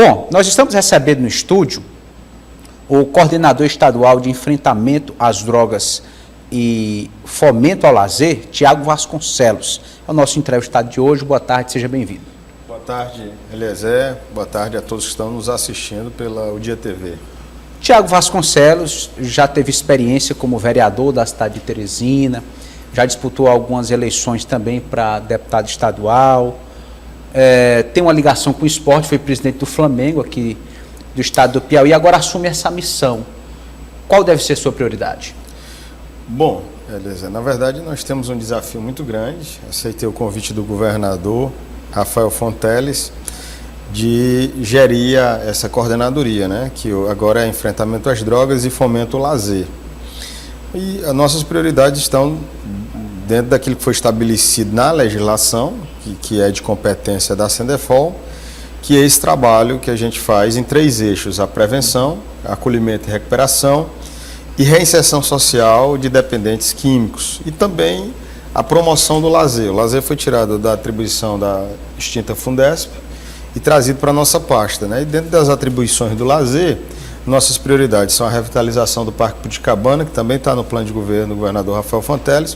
Bom, nós estamos recebendo no estúdio o coordenador estadual de enfrentamento às drogas e fomento ao lazer, Tiago Vasconcelos. É o nosso entrevistado de hoje. Boa tarde, seja bem-vindo. Boa tarde, Eliezer. Boa tarde a todos que estão nos assistindo pela O Dia TV. Tiago Vasconcelos já teve experiência como vereador da cidade de Teresina, já disputou algumas eleições também para deputado estadual, tem uma ligação com o esporte, foi presidente do Flamengo aqui do estado do Piauí, agora assume essa missão. Qual deve ser sua prioridade? Bom, Eliezer, na verdade nós temos um desafio muito grande. Aceitei o convite do governador Rafael Fonteles de gerir essa coordenadoria, né? Que agora é enfrentamento às drogas e fomento ao lazer. E as nossas prioridades estão dentro daquilo que foi estabelecido na legislação, que é de competência da Sendefol, que é esse trabalho que a gente faz em 3 eixos: a prevenção, acolhimento e recuperação e reinserção social de dependentes químicos, e também a promoção do lazer. O lazer foi tirado da atribuição da extinta Fundesp e trazido para a nossa pasta, né? E dentro das atribuições do lazer, nossas prioridades são a revitalização do Parque Puticabana, que também está no plano de governo do governador Rafael Fonteles,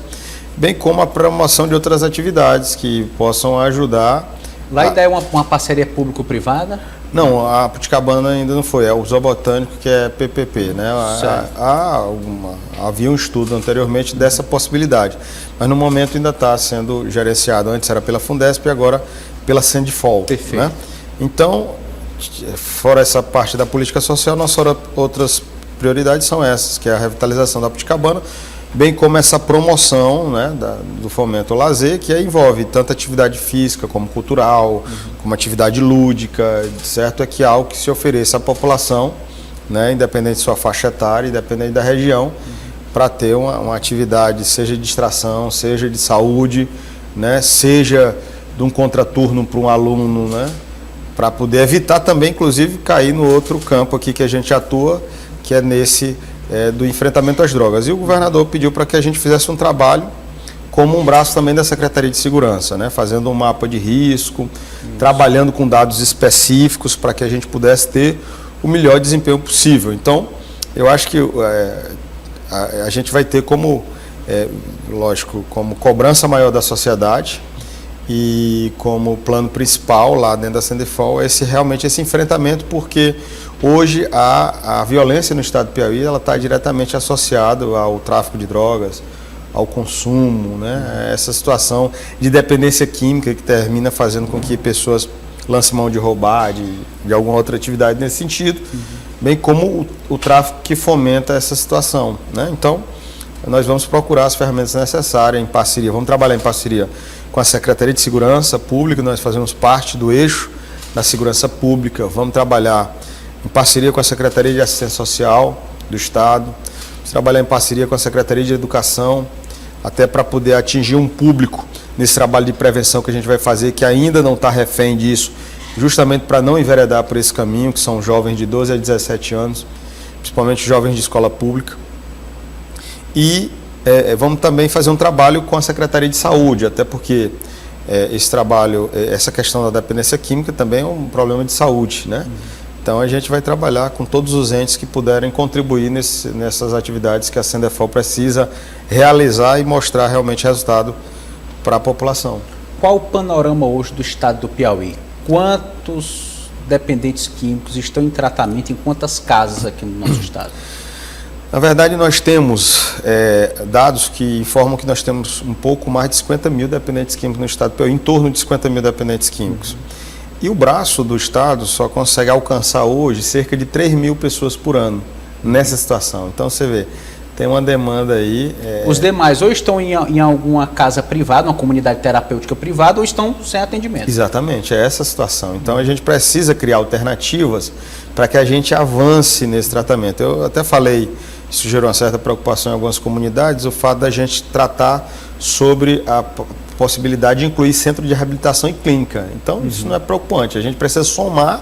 bem como a promoção de outras atividades que possam ajudar. Lá ainda é uma parceria público-privada? Não, a Puticabana ainda não foi, é o Zoobotânico, que é PPP, né? Havia um estudo anteriormente dessa possibilidade, mas no momento ainda está sendo gerenciado. Antes era pela Fundesp e agora pela Sendefol. Perfeito. Né? Então, fora essa parte da política social, nossas outras prioridades são essas, que é a revitalização da Puticabana, bem como essa promoção, né, do fomento ao lazer, que envolve tanto atividade física como cultural, como atividade lúdica, certo? É que é algo que se ofereça à população, né, independente de sua faixa etária, independente da região, para ter uma atividade, seja de distração, seja de saúde, né, seja de um contraturno para um aluno, né, para poder evitar também, inclusive, cair no outro campo aqui que a gente atua, que é nesse do enfrentamento às drogas. E o governador pediu para que a gente fizesse um trabalho como um braço também da Secretaria de Segurança, né? Fazendo um mapa de risco, trabalhando com dados específicos para que a gente pudesse ter o melhor desempenho possível. Então, eu acho que a gente vai ter como, lógico, como cobrança maior da sociedade e como plano principal lá dentro da Sendefol realmente esse enfrentamento, porque hoje a violência no estado do Piauí está diretamente associada ao tráfico de drogas, ao consumo, né? Essa situação de dependência química que termina fazendo com que pessoas lancem mão de roubar, de alguma outra atividade nesse sentido, bem como o tráfico que fomenta essa situação, né? Então, nós vamos procurar as ferramentas necessárias em parceria, vamos trabalhar em parceria com a Secretaria de Segurança Pública, nós fazemos parte do eixo da segurança pública, vamos trabalhar em parceria com a Secretaria de Assistência Social do Estado, vamos trabalhar em parceria com a Secretaria de Educação, até para poder atingir um público nesse trabalho de prevenção que a gente vai fazer, que ainda não está refém disso, justamente para não enveredar por esse caminho, que são jovens de 12 a 17 anos, principalmente jovens de escola pública. E vamos também fazer um trabalho com a Secretaria de Saúde, até porque esse trabalho, essa questão da dependência química também é um problema de saúde, né? Então a gente vai trabalhar com todos os entes que puderem contribuir nessas atividades que a Sendefol precisa realizar e mostrar realmente resultado para a população. Qual o panorama hoje do estado do Piauí? Quantos dependentes químicos estão em tratamento em quantas casas aqui no nosso estado? Na verdade, nós temos dados que informam que nós temos um pouco mais de 50 mil dependentes químicos no estado do Piauí, em torno de 50 mil dependentes químicos. E o braço do estado só consegue alcançar hoje cerca de 3 mil pessoas por ano nessa situação. Então, você vê, tem uma demanda aí. Os demais ou estão em alguma casa privada, uma comunidade terapêutica privada, ou estão sem atendimento. Exatamente, é essa a situação. Então, a gente precisa criar alternativas para que a gente avance nesse tratamento. Eu até falei, isso gerou uma certa preocupação em algumas comunidades, o fato da gente tratar sobre a possibilidade de incluir centro de reabilitação e clínica. Então, isso não é preocupante. A gente precisa somar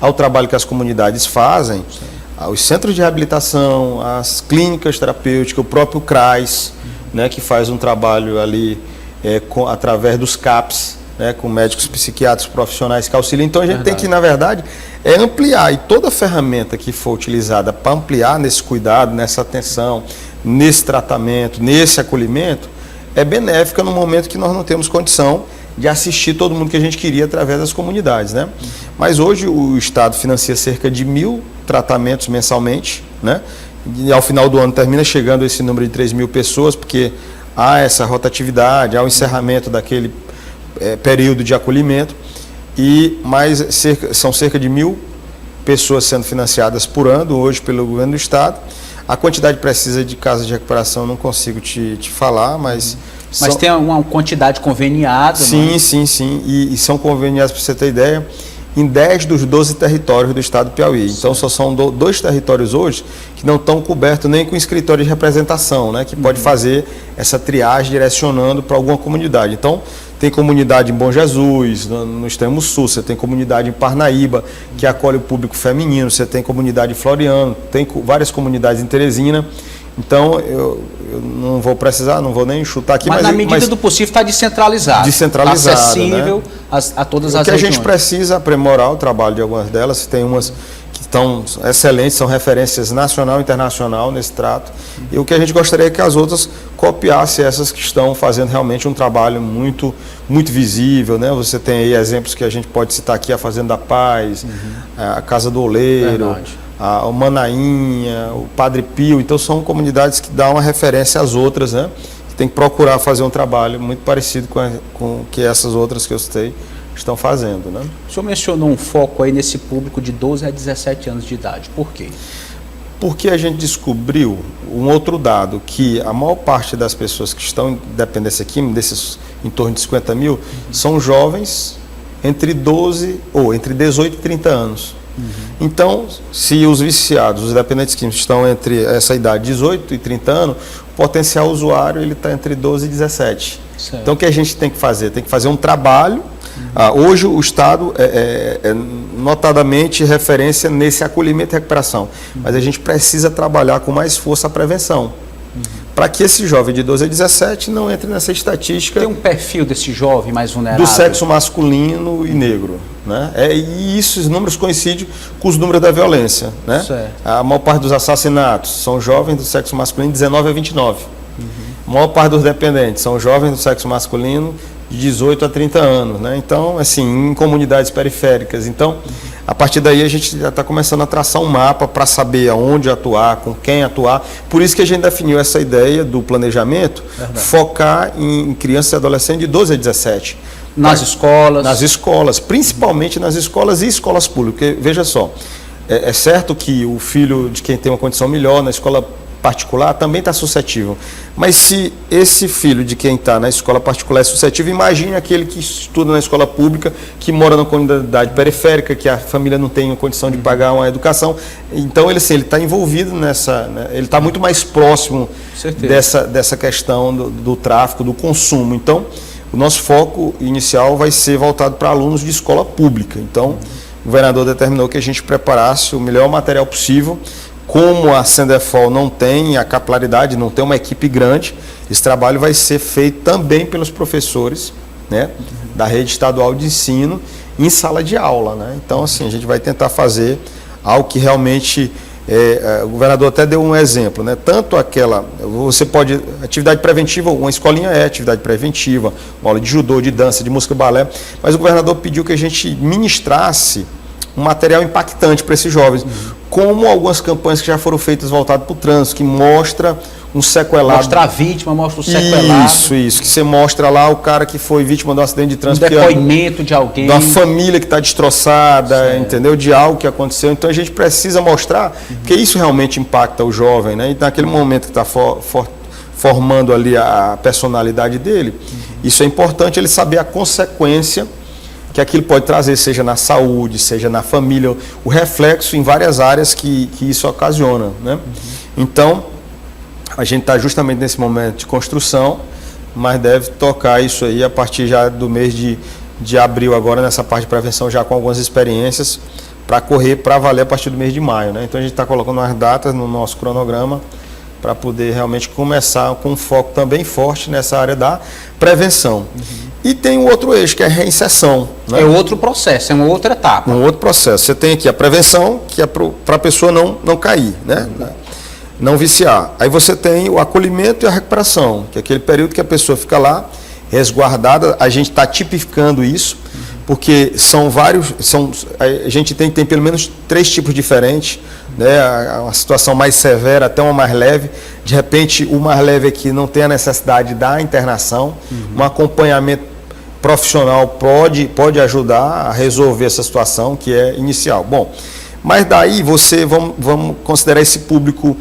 ao trabalho que as comunidades fazem, os centros de reabilitação, as clínicas terapêuticas, o próprio CRAS, né, que faz um trabalho ali através dos CAPs, né, com médicos psiquiatras profissionais que auxiliam. Então a gente tem que, na verdade, ampliar, e toda ferramenta que for utilizada para ampliar nesse cuidado, nessa atenção, nesse tratamento, nesse acolhimento, é benéfica no momento que nós não temos condição de assistir todo mundo que a gente queria através das comunidades, né? Mas hoje o Estado financia cerca de 1.000 tratamentos mensalmente, né? E ao final do ano termina chegando esse número de 3.000 pessoas, porque há essa rotatividade, há o encerramento daquele período de acolhimento, são cerca de 1.000 pessoas sendo financiadas por ano hoje pelo governo do Estado. A quantidade precisa de casas de recuperação eu não consigo te falar, mas... Mas tem uma quantidade conveniada, sim, não é? Sim. E são conveniados, para você ter ideia, em 10 dos 12 territórios do estado do Piauí. Então, só são 2 territórios hoje que não estão cobertos nem com escritório de representação, né, que pode fazer essa triagem direcionando para alguma comunidade. Então, tem comunidade em Bom Jesus, no extremo sul, você tem comunidade em Parnaíba, que acolhe o público feminino, você tem comunidade em Floriano, tem várias comunidades em Teresina. Então, eu não vou precisar, não vou nem chutar aqui. Mas na medida do possível está descentralizado. Descentralizado, acessível, né? a todas as regiões. O que a gente precisa aprimorar o trabalho de algumas delas, tem umas que estão excelentes, são referências nacional e internacional nesse trato. E o que a gente gostaria é que as outras copiassem essas que estão fazendo realmente um trabalho muito, muito visível, né? Você tem aí exemplos que a gente pode citar aqui, a Fazenda da Paz, a Casa do Oleiro, o Manainha, o Padre Pio. Então são comunidades que dão uma referência às outras, né? Que tem que procurar fazer um trabalho muito parecido com que essas outras que eu citei estão fazendo, né? O senhor mencionou um foco aí nesse público de 12 a 17 anos de idade. Por quê? Porque a gente descobriu um outro dado, que a maior parte das pessoas que estão em dependência química, desses em torno de 50 mil, são jovens entre 18 e 30 anos. Então, se os viciados, os dependentes químicos estão entre essa idade, 18 e 30 anos, o potencial usuário está entre 12 e 17. Certo. Então, o que a gente tem que fazer? Tem que fazer um trabalho. Hoje o Estado é notadamente referência nesse acolhimento e recuperação, mas a gente precisa trabalhar com mais força a prevenção, para que esse jovem de 12 a 17 não entre nessa estatística. Tem um perfil desse jovem mais vulnerável? Do sexo masculino e negro, né? E esses números coincidem com os números da violência, né? A maior parte dos assassinatos são jovens do sexo masculino de 19 a 29. A maior parte dos dependentes são jovens do sexo masculino de 18 a 30 anos, né? Então, assim, em comunidades periféricas. Então, a partir daí a gente já está começando a traçar um mapa para saber aonde atuar, com quem atuar. Por isso que a gente definiu essa ideia do planejamento, focar em crianças e adolescentes de 12 a 17. Nas escolas? Nas escolas, principalmente nas escolas e escolas públicas. Porque, veja só, é certo que o filho de quem tem uma condição melhor na escola particular também está suscetível. Mas se esse filho de quem está na escola particular é suscetível, imagine aquele que estuda na escola pública, que mora na comunidade periférica, que a família não tem condição de pagar uma educação. Então, ele está envolvido nessa, né, ele está muito mais próximo dessa questão do tráfico, do consumo. Então, o nosso foco inicial vai ser voltado para alunos de escola pública. Então, o governador determinou que a gente preparasse o melhor material possível. Como a Sendefol não tem a capilaridade, não tem uma equipe grande, esse trabalho vai ser feito também pelos professores, né, da rede estadual de ensino em sala de aula, né? Então, assim, a gente vai tentar fazer algo que realmente... o governador até deu um exemplo, né? Tanto você pode... Atividade preventiva, uma escolinha é atividade preventiva, uma aula de judô, de dança, de música, balé, mas o governador pediu que a gente ministrasse um material impactante para esses jovens, como algumas campanhas que já foram feitas voltadas para o trânsito, que mostra um sequelado. Mostra a vítima, mostra o sequelado. Isso, que você mostra lá o cara que foi vítima de um acidente de trânsito. Um depoimento de alguém. De uma família que está destroçada, entendeu? De algo que aconteceu. Então a gente precisa mostrar, porque isso realmente impacta o jovem, né? E naquele momento que está formando ali a personalidade dele, isso é importante ele saber a consequência que aquilo pode trazer, seja na saúde, seja na família, o reflexo em várias áreas que isso ocasiona, né? Então, a gente está justamente nesse momento de construção, mas deve tocar isso aí a partir já do mês de abril agora, nessa parte de prevenção, já com algumas experiências, para correr, para valer a partir do mês de maio, né? Então, a gente está colocando umas datas no nosso cronograma para poder realmente começar com um foco também forte nessa área da prevenção. E tem um outro eixo, que é a reinserção. Né? É outro processo, é uma outra etapa. Um outro processo. Você tem aqui a prevenção, que é para a pessoa não cair, né? Não viciar. Aí você tem o acolhimento e a recuperação, que é aquele período que a pessoa fica lá, resguardada. A gente está tipificando isso, porque são vários, a gente tem pelo menos 3 tipos diferentes, né? Uma situação mais severa até uma mais leve. De repente, o mais leve aqui não tem a necessidade da internação, um acompanhamento profissional pode ajudar a resolver essa situação que é inicial. Bom, mas daí vamos considerar esse público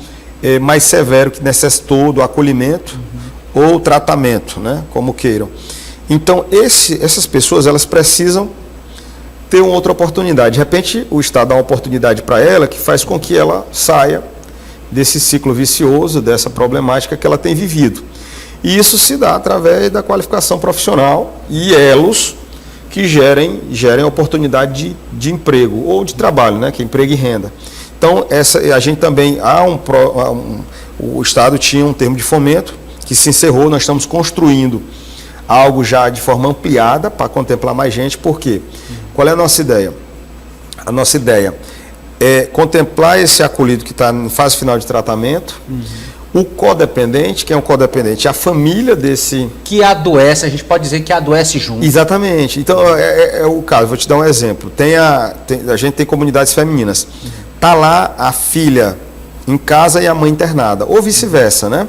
mais severo, que necessitou do acolhimento ou tratamento, né? Como queiram. Então, essas pessoas, elas precisam ter uma outra oportunidade. De repente, o Estado dá uma oportunidade para ela que faz com que ela saia desse ciclo vicioso, dessa problemática que ela tem vivido. E isso se dá através da qualificação profissional e elos que gerem oportunidade de emprego ou de trabalho, né? Que é emprego e renda. Então, a gente também, o Estado tinha um termo de fomento que se encerrou, nós estamos construindo algo já de forma ampliada para contemplar mais gente. Por quê? Qual é a nossa ideia? A nossa ideia é contemplar esse acolhido que está em fase final de tratamento, o codependente, que é um codependente, a família desse... Que adoece, a gente pode dizer que adoece junto. Exatamente. Então, é o caso. Vou te dar um exemplo. A gente tem comunidades femininas. Está lá a filha em casa e a mãe internada. Ou vice-versa, né?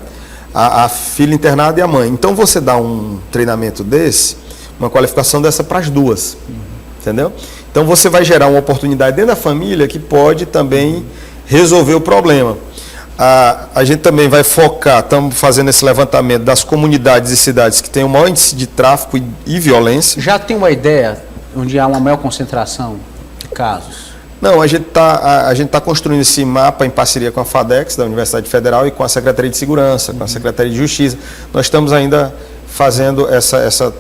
A filha internada e a mãe. Então, você dá um treinamento desse, uma qualificação dessa para as duas. Entendeu? Então, você vai gerar uma oportunidade dentro da família que pode também resolver o problema. A gente também vai focar, estamos fazendo esse levantamento das comunidades e cidades que têm o maior índice de tráfico e violência. Já tem uma ideia onde há uma maior concentração de casos? Não, a gente tá construindo esse mapa em parceria com a FADEX, da Universidade Federal, e com a Secretaria de Segurança, com a Secretaria de Justiça. Nós estamos ainda fazendo essa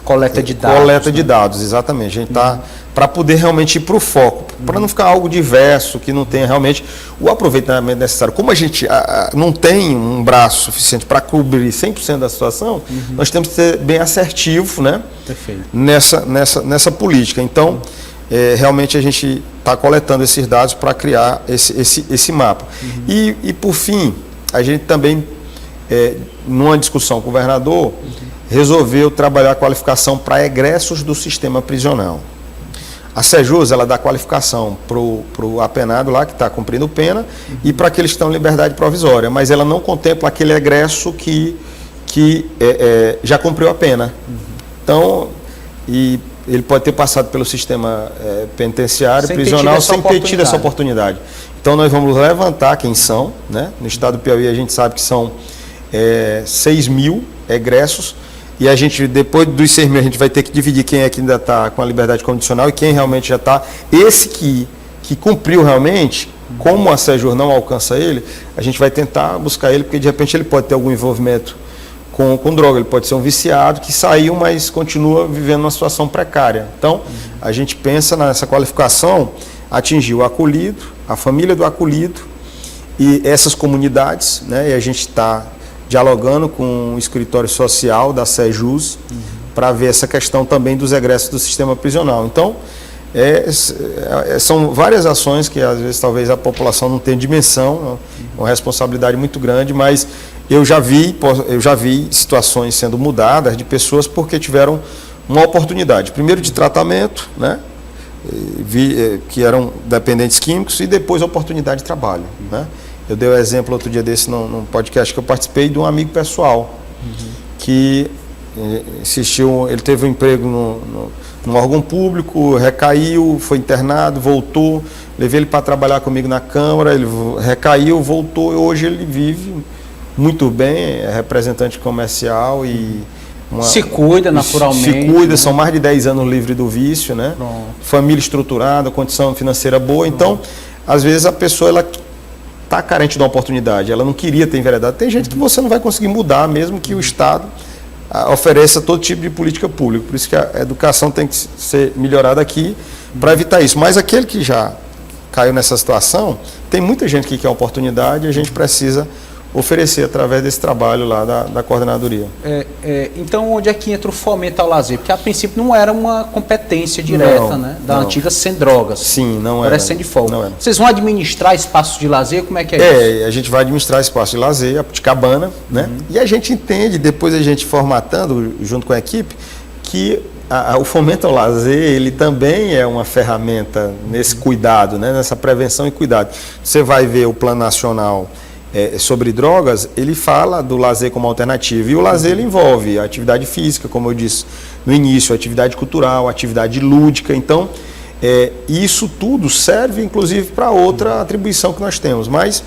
coleta de dados. Coleta de dados, exatamente. A gente está para poder realmente ir para o foco, para não ficar algo diverso, que não tenha realmente o aproveitamento necessário. Como a gente não tem um braço suficiente para cobrir 100% da situação, nós temos que ser bem assertivo, né? Perfeito. Nessa política. Então, realmente a gente está coletando esses dados para criar esse mapa. E, por fim, a gente também, numa discussão com o governador, resolveu trabalhar a qualificação para egressos do sistema prisional. A Sejus, ela dá qualificação para o apenado lá, que está cumprindo pena, e para aqueles que estão em liberdade provisória, mas ela não contempla aquele egresso que já cumpriu a pena. Então, ele pode ter passado pelo sistema penitenciário, prisional, sem ter tido essa oportunidade. Então, nós vamos levantar quem são, né? No estado do Piauí, a gente sabe que são 6 mil egressos, e a gente, depois dos 6 mil, a gente vai ter que dividir quem é que ainda está com a liberdade condicional e quem realmente já está. Esse que cumpriu realmente, como a Sejur não alcança ele, a gente vai tentar buscar ele, porque de repente ele pode ter algum envolvimento com droga, ele pode ser um viciado que saiu, mas continua vivendo uma situação precária. Então, a gente pensa nessa qualificação, atingir o acolhido, a família do acolhido e essas comunidades, né? E a gente está dialogando com o escritório social da Sejus para ver essa questão também dos egressos do sistema prisional. Então, são várias ações que às vezes talvez a população não tenha dimensão, uma responsabilidade muito grande, mas eu já vi situações sendo mudadas de pessoas porque tiveram uma oportunidade, primeiro de tratamento, né? Que eram dependentes químicos, e depois a oportunidade de trabalho, né? Eu dei o exemplo outro dia desse num podcast que eu participei, de um amigo pessoal que insistiu, ele teve um emprego num órgão público, recaiu, foi internado, voltou, levei ele para trabalhar comigo na Câmara, ele recaiu, voltou, e hoje ele vive muito bem, é representante comercial e... se cuida naturalmente. Se cuida, né? São mais de 10 anos livre do vício, né? Pronto. Família estruturada, condição financeira boa. Pronto. Então, às vezes a pessoa está carente de uma oportunidade, ela não queria ter enveredado. Tem gente que você não vai conseguir mudar, mesmo que o Estado ofereça todo tipo de política pública. Por isso que a educação tem que ser melhorada aqui para evitar isso. Mas aquele que já caiu nessa situação, tem muita gente que quer oportunidade e a gente precisa oferecer através desse trabalho lá da coordenadoria. Então, onde é que entra o fomento ao lazer? Porque a princípio não era uma competência direta, né, da antiga Sem Drogas. Sim, não era. Agora é Sem de Folga. Vocês vão administrar espaços de lazer? Como é que é isso? A gente vai administrar espaço de lazer, Aputicabana, né? E a gente entende, depois a gente formatando junto com a equipe, que o fomento ao lazer, ele também é uma ferramenta nesse cuidado, né? Nessa prevenção e cuidado. Você vai ver o Plano Nacional sobre drogas, ele fala do lazer como alternativa. E o lazer ele envolve a atividade física, como eu disse no início, a atividade cultural, a atividade lúdica. Então, isso tudo serve, inclusive, para outra atribuição que nós temos. Mas,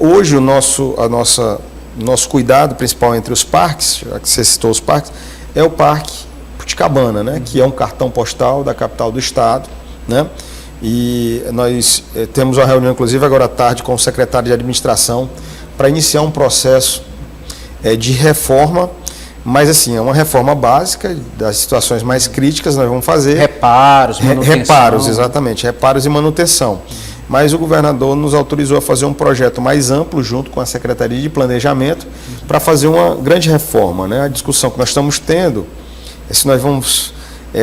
hoje, o nosso cuidado principal entre os parques, já que você citou os parques, é o Parque Aputicabana, né, que é um cartão postal da capital do estado, né, e nós temos uma reunião, inclusive, agora à tarde com o secretário de administração para iniciar um processo de reforma, mas assim, é uma reforma básica das situações mais críticas, nós vamos fazer. Reparos, manutenção. Reparos, exatamente, reparos e manutenção. Mas o governador nos autorizou a fazer um projeto mais amplo, junto com a Secretaria de Planejamento, para fazer uma grande reforma, né? A discussão que nós estamos tendo se nós vamos,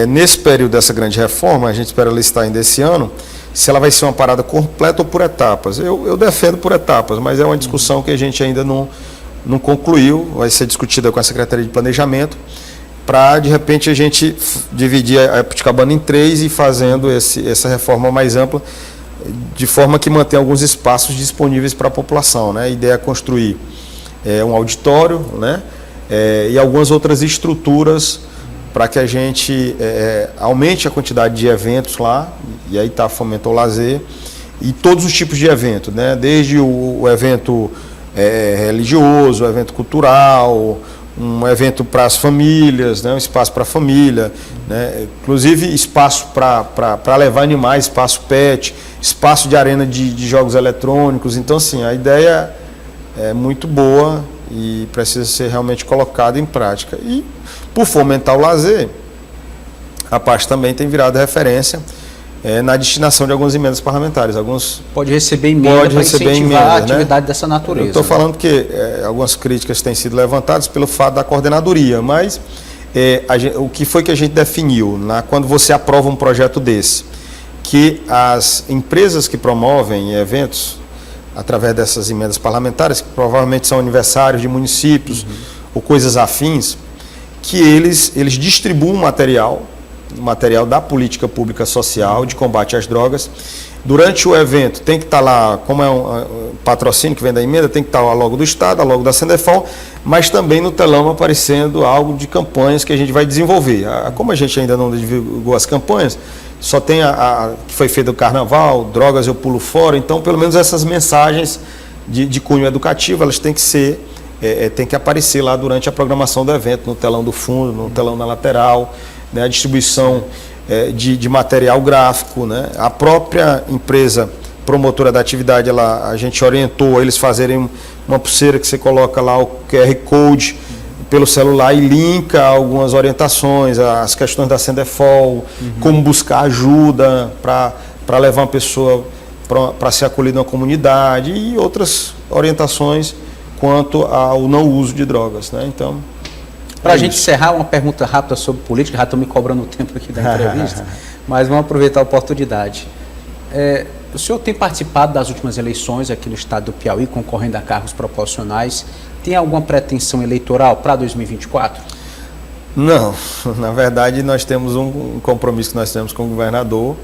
nesse período dessa grande reforma, a gente espera listar ainda esse ano, se ela vai ser uma parada completa ou por etapas. Eu defendo por etapas, mas é uma discussão que a gente ainda não concluiu, vai ser discutida com a Secretaria de Planejamento, para, de repente, a gente dividir a Aputicabana em 3 e fazendo essa reforma mais ampla, de forma que mantenha alguns espaços disponíveis para a população, né? A ideia é construir um auditório, né? E algumas outras estruturas para que a gente aumente a quantidade de eventos lá, e aí está fomento ao lazer, e todos os tipos de evento, né? Desde o evento religioso, o evento cultural, um evento para as famílias, né? Um espaço para a família, né? Inclusive espaço para levar animais, espaço pet, espaço de arena de jogos eletrônicos. Então, assim, a ideia é muito boa e precisa ser realmente colocada em prática. E, por fomentar o lazer, a parte também tem virado referência na destinação de algumas emendas parlamentares. Pode receber emenda para incentivar a atividade dessa natureza. Eu estou falando que algumas críticas têm sido levantadas pelo fato da coordenadoria, mas o que foi que a gente definiu quando você aprova um projeto desse? Que as empresas que promovem eventos, através dessas emendas parlamentares, que provavelmente são aniversários de municípios ou coisas afins, que eles distribuam material da política pública social de combate às drogas. Durante o evento tem que estar lá, como é um patrocínio que vem da emenda, tem que estar a logo do Estado, a logo da Sendefol, mas também no telão aparecendo algo de campanhas que a gente vai desenvolver. Como a gente ainda não divulgou as campanhas, só tem a que foi feita do Carnaval, Drogas Eu Pulo Fora, então pelo menos essas mensagens de cunho educativo, elas têm que ser, tem que aparecer lá durante a programação do evento, no telão do fundo, no telão na lateral, né, a distribuição de material gráfico, né? A própria empresa promotora da atividade, a gente orientou eles fazerem uma pulseira que você coloca lá o QR Code pelo celular e linka algumas orientações, as questões da Sendefol, como buscar ajuda para levar uma pessoa para ser acolhida na comunidade e outras orientações quanto ao não uso de drogas, né? Então, para a gente encerrar, uma pergunta rápida sobre política, já estou me cobrando o tempo aqui da entrevista, mas vamos aproveitar a oportunidade. O senhor tem participado das últimas eleições aqui no estado do Piauí, concorrendo a cargos proporcionais. Tem alguma pretensão eleitoral para 2024? Não, na verdade nós temos um compromisso que nós temos com o governador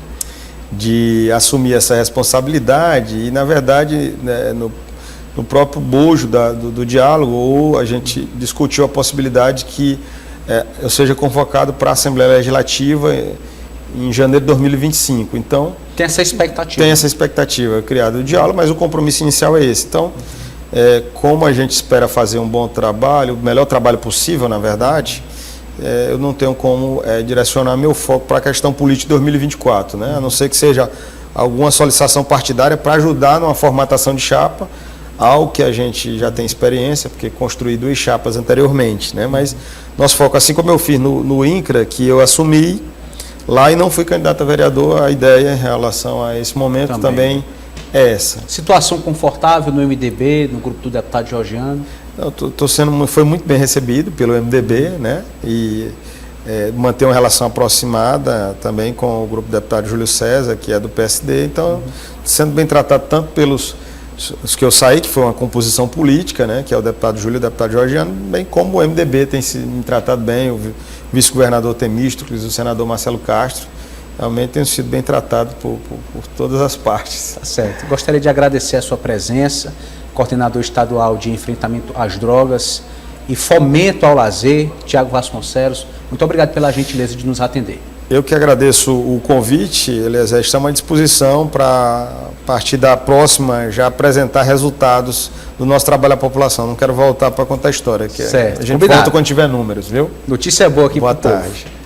de assumir essa responsabilidade e, na verdade, né, no próprio bojo do diálogo, a gente discutiu a possibilidade que eu seja convocado para a Assembleia Legislativa em janeiro de 2025. Então, tem essa expectativa. Tem essa expectativa criada do diálogo, mas o compromisso inicial é esse. Então, como a gente espera fazer um bom trabalho, o melhor trabalho possível, na verdade, eu não tenho como direcionar meu foco para a questão política de 2024, né? A não ser que seja alguma solicitação partidária para ajudar numa formatação de chapa, algo que a gente já tem experiência, porque construí 2 chapas anteriormente, né? Mas nosso foco, assim como eu fiz no INCRA, que eu assumi lá e não fui candidato a vereador, a ideia em relação a esse momento também é essa. Situação confortável no MDB, no grupo do deputado Georgiano? Foi muito bem recebido pelo MDB, né? E manter uma relação aproximada também com o grupo do deputado Júlio César, que é do PSD. Então, sendo bem tratado tanto pelos os que eu saí, que foi uma composição política, né? Que é o deputado Júlio e o deputado Georgiano, bem como o MDB tem se me tratado bem, o vice-governador Temístocles, o senador Marcelo Castro. Realmente tem sido bem tratado por todas as partes. Tá certo. Gostaria de agradecer a sua presença, coordenador estadual de enfrentamento às drogas e fomento ao lazer, Tiago Vasconcelos. Muito obrigado pela gentileza de nos atender. Eu que agradeço o convite, Eliezer, estamos à disposição para, a partir da próxima, já apresentar resultados do nosso trabalho à população. Não quero voltar para contar a história, que certo. a gente volta quando tiver números, viu? Notícia boa aqui para o povo. Boa tarde.